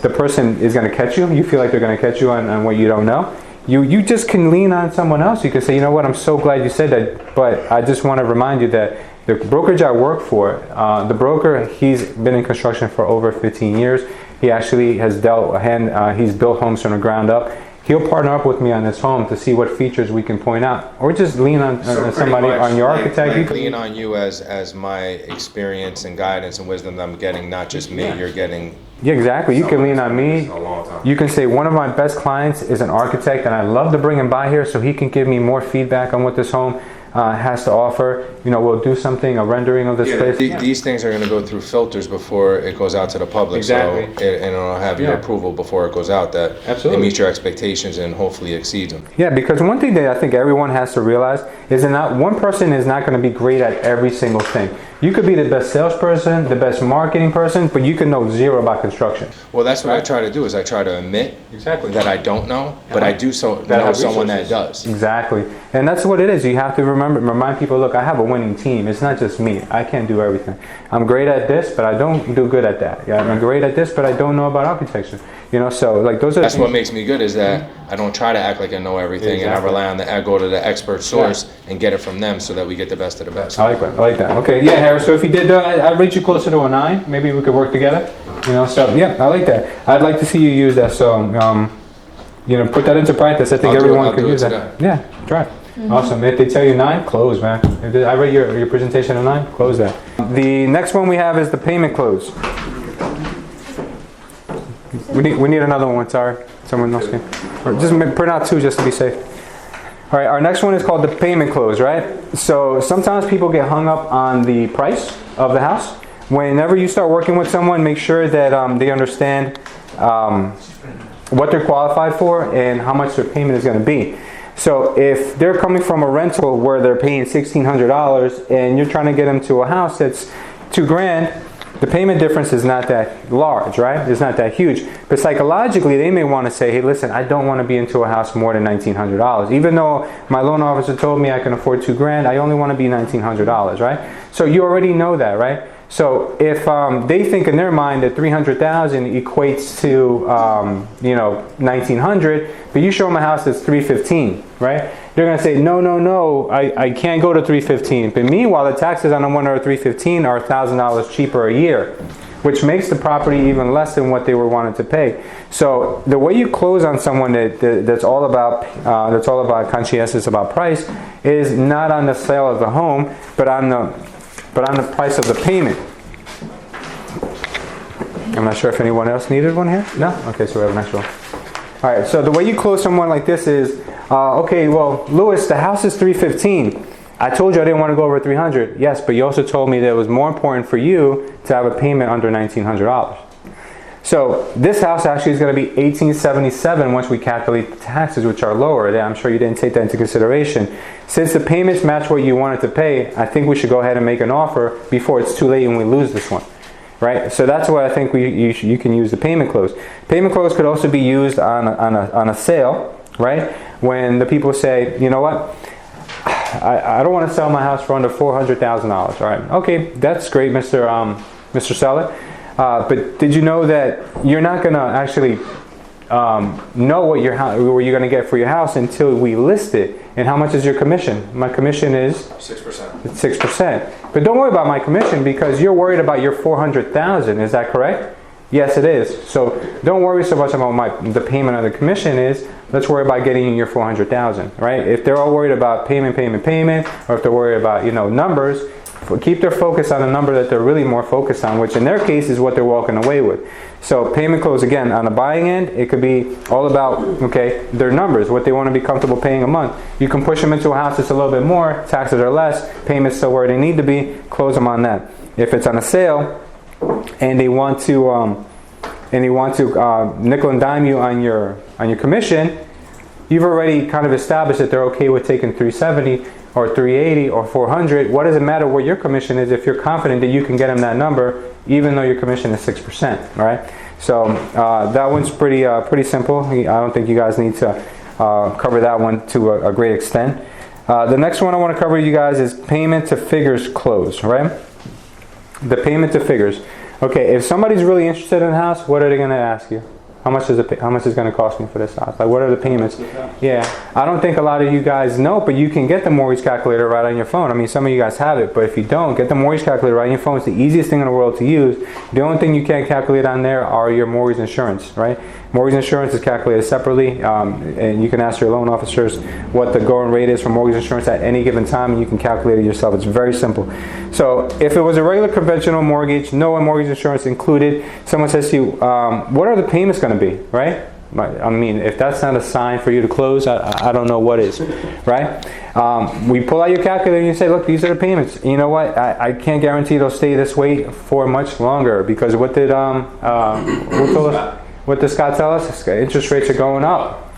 the person is going to catch you feel like they're going to catch you on what you don't know, you just can lean on someone else. You can say, you know what, I'm so glad you said that, but I just want to remind you that the brokerage I work for, the broker, he's been in construction for over 15 years. He actually has he's built homes from the ground up. He'll partner up with me on this home to see what features we can point out, or just lean on somebody, on your architect. Like lean on you as my experience and guidance and wisdom that I'm getting, not just me. You're getting. Yeah, exactly. You can lean on me. You can say one of my best clients is an architect, and I love to bring him by here so he can give me more feedback on what this home has to offer. We'll do something, a rendering of this place. These things are going to go through filters before it goes out to the public. Exactly. So it'll have your approval before it goes out that Absolutely. it meets your expectations and hopefully exceeds them. Yeah, because one thing that I think everyone has to realize is that not one person is not going to be great at every single thing. You could be the best salesperson, the best marketing person, but you can know zero about construction. Well, that's what I try to do is I try to admit that I don't know, but I do know someone that does. Exactly. And that's what it is. You have to remind people, look, I have a winning team. It's not just me. I can't do everything. I'm great at this, but I don't do good at that. Yeah, I'm great at this, but I don't know about architecture. So like those are. That's what makes me good is that I don't try to act like I know everything, and I rely on I go to the expert source and get it from them so that we get the best of the best. I like that. Okay, yeah, Harris. So if you did, I'd rate you closer to a 9. Maybe we could work together. So yeah, I like that. I'd like to see you use that. So put that into practice. I think everyone could use that. Yeah, try. Awesome. If they tell you 9, close, man. If I rate your presentation a 9, close that. The next one we have is the payment close. We need another one. Sorry, someone else can. Or just print out 2 just to be safe. All right, our next one is called the payment close, right? So sometimes people get hung up on the price of the house. Whenever you start working with someone, make sure that they understand what they're qualified for and how much their payment is going to be. So if they're coming from a rental where they're paying $1,600 and you're trying to get them to a house that's $2,000, the payment difference is not that large, right? It's not that huge. But psychologically, they may want to say, hey, listen, I don't want to be into a house more than $1,900. Even though my loan officer told me I can afford $2,000, I only want to be $1,900, right? So you already know that, right? So if they think in their mind that $300,000 equates to $1,900, but you show them a house that's $315,000, right? They're gonna say no, I can't go to $315,000. But meanwhile, the taxes on the one or $315,000 are $1,000 cheaper a year. which makes the property even less than what they were wanting to pay. So the way you close on someone that's all about conscientious about price is not on the sale of the home, but on the price of the payment. I'm not sure if anyone else needed one here. No? Okay, so we have an extra one. All right, so the way you close someone like this is, okay, well, Louis, the house is $315. I told you I didn't want to go over $300. Yes, but you also told me that it was more important for you to have a payment under $1,900. So this house actually is going to be $1,877 once we calculate the taxes, which are lower. I'm sure you didn't take that into consideration. Since the payments match what you wanted to pay, I think we should go ahead and make an offer before it's too late and we lose this one. Right? So that's why I think you can use the payment close. Payment close could also be used on a sale, right? When the people say, you know what, I don't want to sell my house for under $400,000. All right, okay, that's great, Mr. Seller. But did you know that you're not going to actually know what you're going to get for your house until we list it? And how much is your commission? My commission is 6%. It's 6%. But don't worry about my commission because you're worried about your $400,000. Is that correct? Yes, it is. So don't worry so much about the payment of the commission is. Let's worry about getting you your $400,000, right? If they're all worried about payment, or if they're worried about numbers, keep their focus on the number that they're really more focused on, which in their case is what they're walking away with. So payment close, again, on the buying end, it could be all about, okay, their numbers, what they want to be comfortable paying a month. You can push them into a house that's a little bit more, taxes are less, payments still where they need to be, close them on that. If it's on a sale and they want to nickel and dime you on your commission, you've already kind of established that they're okay with taking $370 or $380 or $400. What does it matter what your commission is if you're confident that you can get them that number, even though your commission is 6%, right? So that one's pretty simple. I don't think you guys need to cover that one to a great extent. The next one I want to cover you guys is payment to figures close, right? The payment to figures. Okay, if somebody's really interested in a house, what are they going to ask you? How much is it going to cost me for this house? Like, what are the payments? Yeah, I don't think a lot of you guys know, but you can get the mortgage calculator right on your phone. I mean, some of you guys have it, but if you don't, get the mortgage calculator right on your phone. It's the easiest thing in the world to use. The only thing you can't calculate on there are your mortgage insurance, right? Mortgage insurance is calculated separately, and you can ask your loan officers what the going rate is for mortgage insurance at any given time, and you can calculate it yourself. It's very simple. So if it was a regular conventional mortgage, no mortgage insurance included, someone says to you, what are the payments going to be, right? I mean, if that's not a sign for you to close, I don't know what is, right? We pull out your calculator and you say, look, these are the payments. You know what? I can't guarantee they'll stay this way for much longer because what did Scott tell us? Interest rates are going up.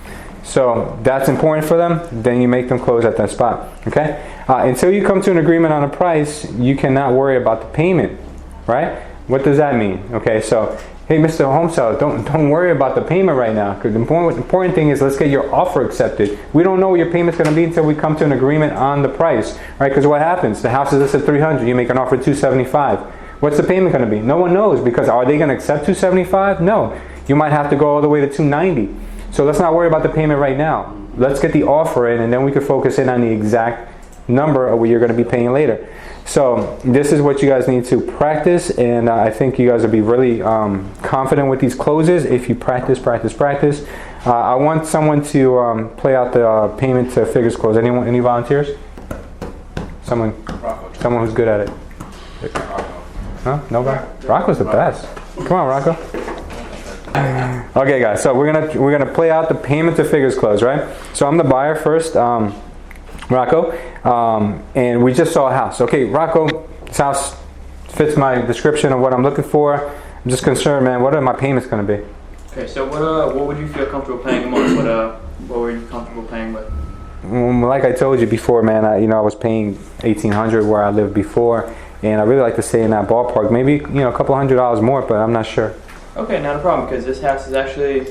So that's important for them. Then you make them close at that spot. Okay? Until you come to an agreement on a price, you cannot worry about the payment, right? What does that mean? Okay, so hey, Mr. Home Seller, don't worry about the payment right now. Because the important thing is let's get your offer accepted. We don't know what your payment's going to be until we come to an agreement on the price, right? Because what happens? The house is listed at $300. You make an offer at $275. What's the payment going to be? No one knows because are they going to accept $275? No. You might have to go all the way to $290. So let's not worry about the payment right now. Let's get the offer in, and then we can focus in on the exact number of what you're going to be paying later. So this is what you guys need to practice, and I think you guys will be really confident with these closes if you practice. I want someone to play out the payment to figures close. Anyone? Any volunteers? Someone who's good at it. Huh? Nobody? Rocco's the best. Come on, Rocco. Okay, guys. So we're gonna play out the payment to figures close, right? So I'm the buyer first. Rocco, and we just saw a house. Okay, Rocco, this house fits my description of what I'm looking for. I'm just concerned, man. What are my payments going to be? Okay, so what would you feel comfortable paying a month? What were you comfortable paying with? Like I told you before, man. I was paying $1,800 where I lived before, and I really like to stay in that ballpark. Maybe a couple $100 more, but I'm not sure. Okay, not a problem because this house is actually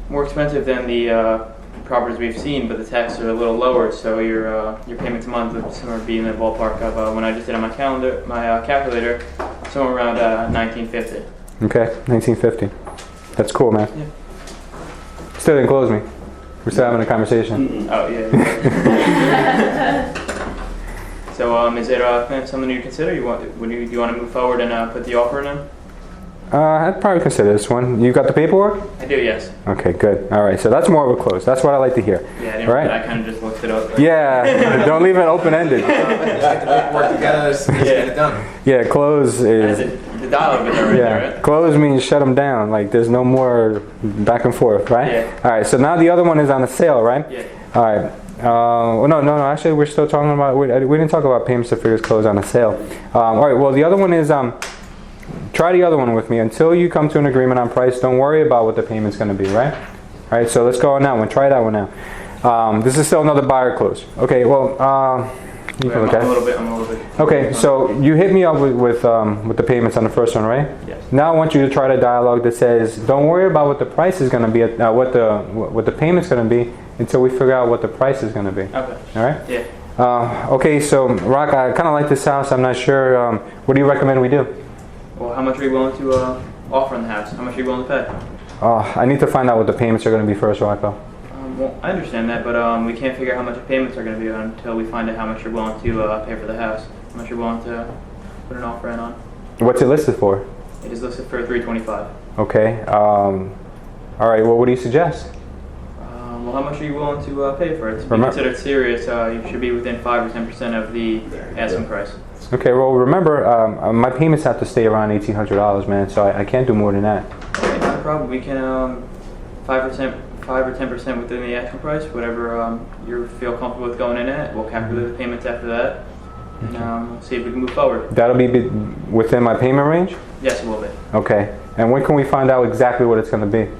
more expensive than the properties we've seen, but the taxes are a little lower, so your payments a month would somewhere be in the ballpark of when I just did on my calculator, somewhere around $1,950. Okay, $1,950. That's cool, man. Yeah. Still didn't close me. We're still having a conversation. Mm-mm. Oh yeah. So is it something you consider? Do you want to move forward and put the offer in? I'd probably consider this one. You got the paperwork? I do, yes. Okay, good. All right, so that's more of a close. That's what I like to hear. Yeah, I didn't Right? I kind of just looked it up. Yeah, don't leave it open-ended. Work together, let's get it done. Yeah, close That's is... the dialogue bit right Yeah, there, right? close means shut them down. Like there's no more back and forth, right? Yeah. All right, so now the other one is on a sale, right? Yeah. All right. Well, no. Actually, we're still talking about. We didn't talk about payments to figures closed on a sale. All right. Well, the other one is try the other one with me until you come to an agreement on price. Don't worry about what the payment's going to be, right? All right. So let's go on that one. Try that one now. This is still another buyer close. Okay. Well, you can look at I'm it. a little bit. Okay. So you hit me up with the payments on the first one, right? Yes. Now I want you to try the dialogue that says, don't worry about what the price is going to be, what the payment's going to be, until we figure out what the price is going to be. Okay. All right? Yeah. Okay, so Rock, I kind of like this house. I'm not sure. What do you recommend we do? Well, how much are you willing to offer on the house? How much are you willing to pay? I need to find out what the payments are going to be first, Rocco. Well, I understand that, but we can't figure out how much the payments are going to be until we find out how much you're willing to pay for the house. How much you're willing to put an offer in on. What's it listed for? It is listed for $325. Okay. All right. Well, what do you suggest? Well, how much are you willing to pay for it? To be Remember- considered serious, you should be within 5 or 10% of the asking price. Okay. Well, remember, my payments have to stay around $1,800, man. So I can't do more than that. Okay, no problem. We can 5% 5 or 10% within the asking price, whatever you feel comfortable with going in at. We'll calculate the payments after that, and we'll see if we can move forward. That'll be within my payment range? Yes, it will be. Okay. And when can we find out exactly what it's going to be?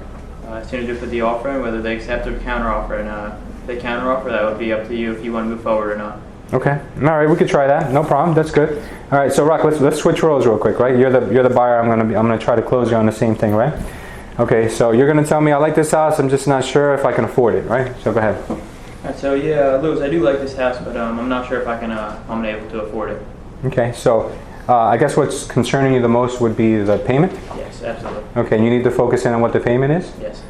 As soon as you put the offer in, whether they accept or counter offer, and if they counter offer, that would be up to you if you want to move forward or not. Okay. All right, we could try that. No problem. That's good. All right. So Rock, let's switch roles real quick, right? You're the buyer. I'm gonna try to close you on the same thing, right? Okay. So you're gonna tell me I like this house. I'm just not sure if I can afford it, right? So go ahead. Alright, so yeah, Lewis, I do like this house, but I'm not sure if I'm able to afford it. Okay. So I guess what's concerning you the most would be the payment. Yes, absolutely. Okay. You need to focus in on what the payment is. Yes.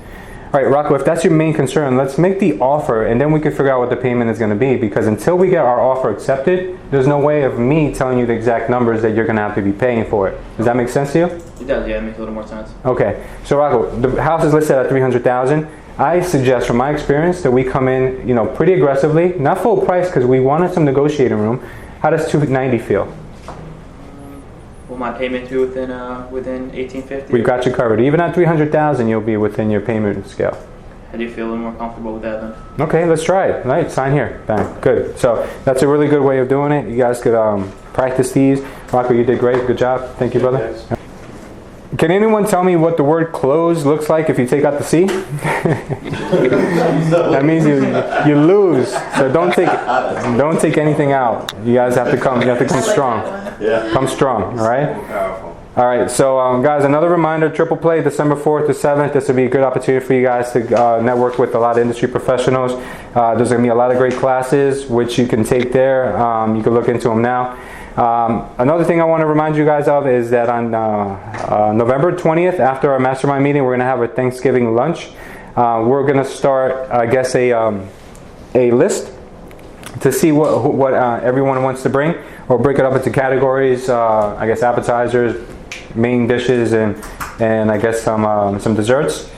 All right, Rocco, if that's your main concern, let's make the offer and then we can figure out what the payment is going to be, because until we get our offer accepted, there's no way of me telling you the exact numbers that you're going to have to be paying for it. Does that make sense to you? It does, yeah, it makes a little more sense. Okay, so Rocco, the house is listed at $300,000. I suggest, from my experience, that we come in, pretty aggressively, not full price because we wanted some negotiating room. How does $290 feel? Will my payment be within $1,850? We've got you covered. Even at $300,000, you'll be within your payment scale. I do feel a little more comfortable with that then. Okay, let's try it. All right, sign here. Bang. Good. So that's a really good way of doing it. You guys could practice these. Rocco, you did great. Good job. Thank you, brother. Yes. Can anyone tell me what the word close looks like if you take out the C? That means you lose. So don't take anything out. You guys have to come. You have to come strong. Yeah. Come strong. All right. Powerful. All right. So guys, another reminder: Triple Play, December 4th to 7th. This will be a good opportunity for you guys to network with a lot of industry professionals. There's going to be a lot of great classes which you can take there. You can look into them now. Another thing I want to remind you guys of is that on November 20th, after our mastermind meeting, we're going to have a Thanksgiving lunch. We're going to start, I guess, a list to see what everyone wants to bring. We'll break it up into categories. I guess appetizers, main dishes, and I guess some desserts.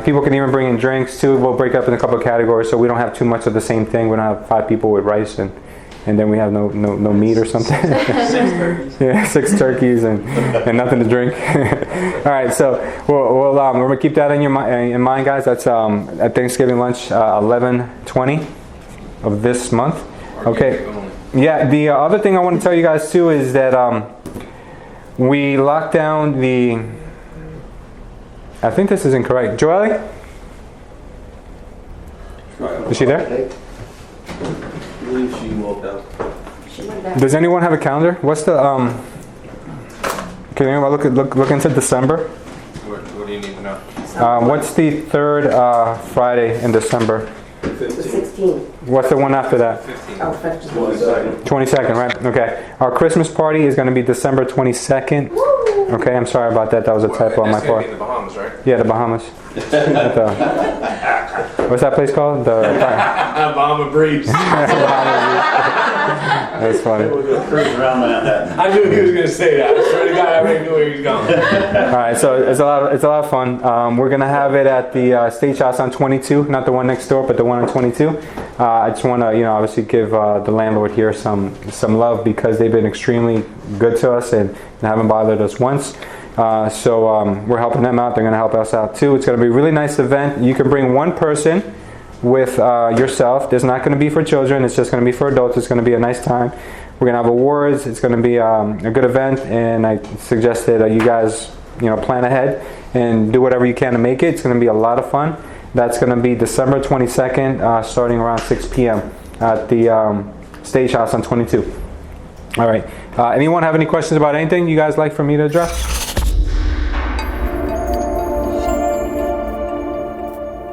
People can even bring in drinks too. We'll break it up in a couple of categories so we don't have too much of the same thing. We don't have 5 people with rice and then we have no meat or something. 6 turkeys. Yeah, 6 turkeys and nothing to drink. All right, so we're gonna keep that in mind, guys. That's at Thanksgiving lunch, 11/20 of this month. Okay. Yeah. The other thing I want to tell you guys too is that we locked down the. I think this is incorrect. Joelle? Is she there? She walked out. Does anyone have a calendar? What's the Can anyone look into December? What do you need to know? What's the third Friday in December? The 16th. What's the one after that? 15. Oh, 15th. 22nd, right? Okay. Our Christmas party is going to be December 22nd. Okay, I'm sorry about that. That was a typo on my That's gonna part. be in the Bahamas, right? Yeah, the Bahamas. What's that place called? The Bahama Breeze. That's funny. Cruise around Manhattan. I knew he was gonna say that. I swear to God, I already knew where he was going. All right, so it's a lot of fun. We're gonna have it at the Stage House on 22, not the one next door, but the one on 22. I just want to, obviously give the landlord here some love because they've been extremely good to us and haven't bothered us once. So we're helping them out. They're gonna help us out too. It's gonna be a really nice event. You can bring one person with yourself. There's not gonna be for children. It's just gonna be for adults. It's gonna be a nice time. We're gonna have awards. It's gonna be a good event, and I suggested you guys, plan ahead and do whatever you can to make it. It's gonna be a lot of fun. That's gonna be December 22nd, starting around 6 p.m. at the Stage House on 22. All right. Anyone have any questions about anything you guys like for me to address?